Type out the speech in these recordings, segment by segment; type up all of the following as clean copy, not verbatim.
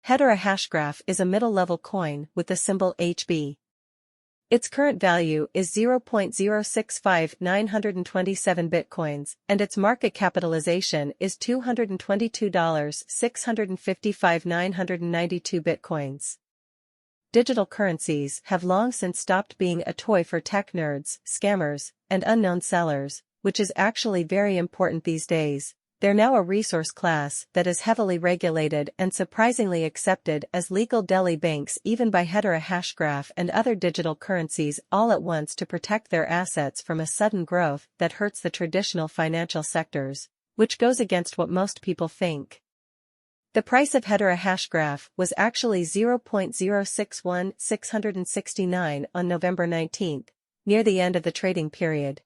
Hedera hashgraph is a middle-level coin with the symbol HB. Its current value is 0.065927 bitcoins, and its market capitalization is $222,655,992 bitcoins. Digital currencies have long since stopped being a toy for tech nerds, scammers, and unknown sellers, which is actually very important these days. They're now a resource class that is heavily regulated and surprisingly accepted as legal daily banks even by Hedera hashgraph and other digital currencies all at once to protect their assets from a sudden growth that hurts the traditional financial sectors, which goes against what most people think. The price of Hedera hashgraph was actually 0.061669 on November 19, near the end of the trading period.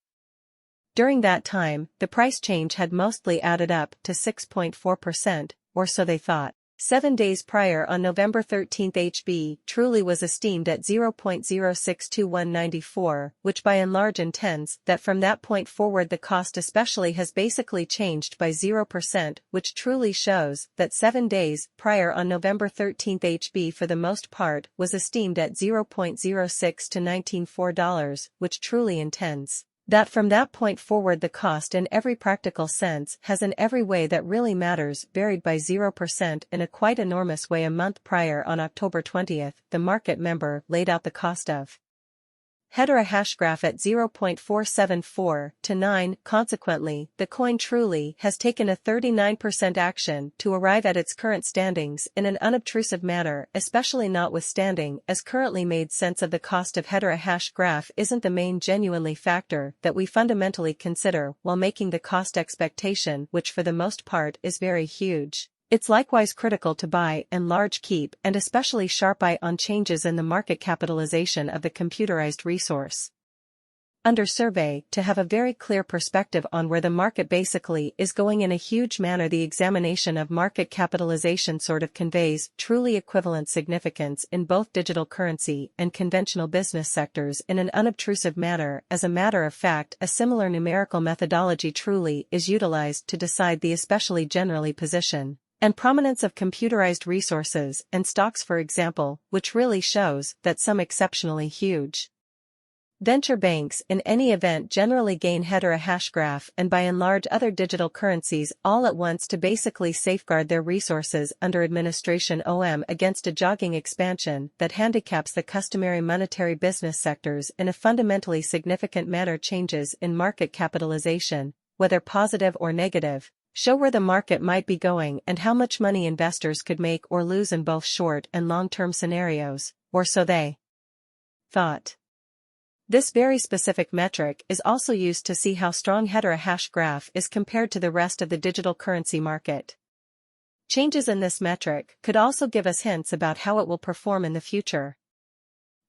During that time, the price change had mostly added up to 6.4%, or so they thought. 7 days prior on November 13 HB truly was esteemed at 0.062194, which by and large intends that from that point forward the cost especially has basically changed by 0%, which truly shows that 7 days prior on November 13 HB for the most part was esteemed at 0.06 to $194, which truly intends that from that point forward the cost in every practical sense has in every way that really matters varied by 0% in a quite enormous way. A month prior on October 20, the market member laid out the cost of Hedera hashgraph at 0.474 to 9. Consequently, the coin truly has taken a 39% action to arrive at its current standings in an unobtrusive manner, especially notwithstanding as currently made sense of the cost of Hedera hashgraph isn't the main genuinely factor that we fundamentally consider while making the cost expectation, which for the most part is very huge. It's likewise critical to buy and large keep and especially sharp eye on changes in the market capitalization of the computerized resource under survey to have a very clear perspective on where the market basically is going in a huge manner. The examination of market capitalization sort of conveys truly equivalent significance in both digital currency and conventional business sectors in an unobtrusive manner. As a matter of fact, a similar numerical methodology truly is utilized to decide the especially generally position and prominence of computerized resources and stocks, for example, which really shows that some exceptionally huge venture banks in any event generally gain Hedera hashgraph and by and large other digital currencies all at once to basically safeguard their resources under administration against a jogging expansion that handicaps the customary monetary business sectors in a fundamentally significant manner. Changes in market capitalization, whether positive or negative, show where the market might be going and how much money investors could make or lose in both short and long-term scenarios, or so they thought. This very specific metric is also used to see how strong Hedera hashgraph is compared to the rest of the digital currency market. Changes in this metric could also give us hints about how it will perform in the future.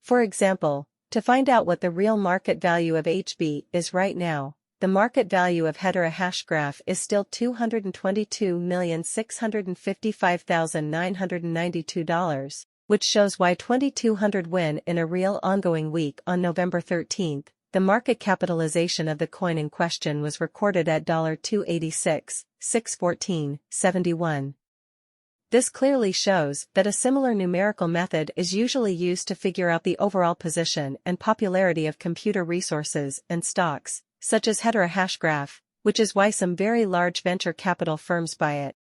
For example, to find out what the real market value of HB is right now, the market value of Hedera hashgraph is still $222,655,992, which shows why 2,200 win in a real ongoing week. On November 13, the market capitalization of the coin in question was recorded at $286,614.71. This clearly shows that a similar numerical method is usually used to figure out the overall position and popularity of computer resources and stocks, such as Hedera hashgraph, which is why some very large venture capital firms buy it.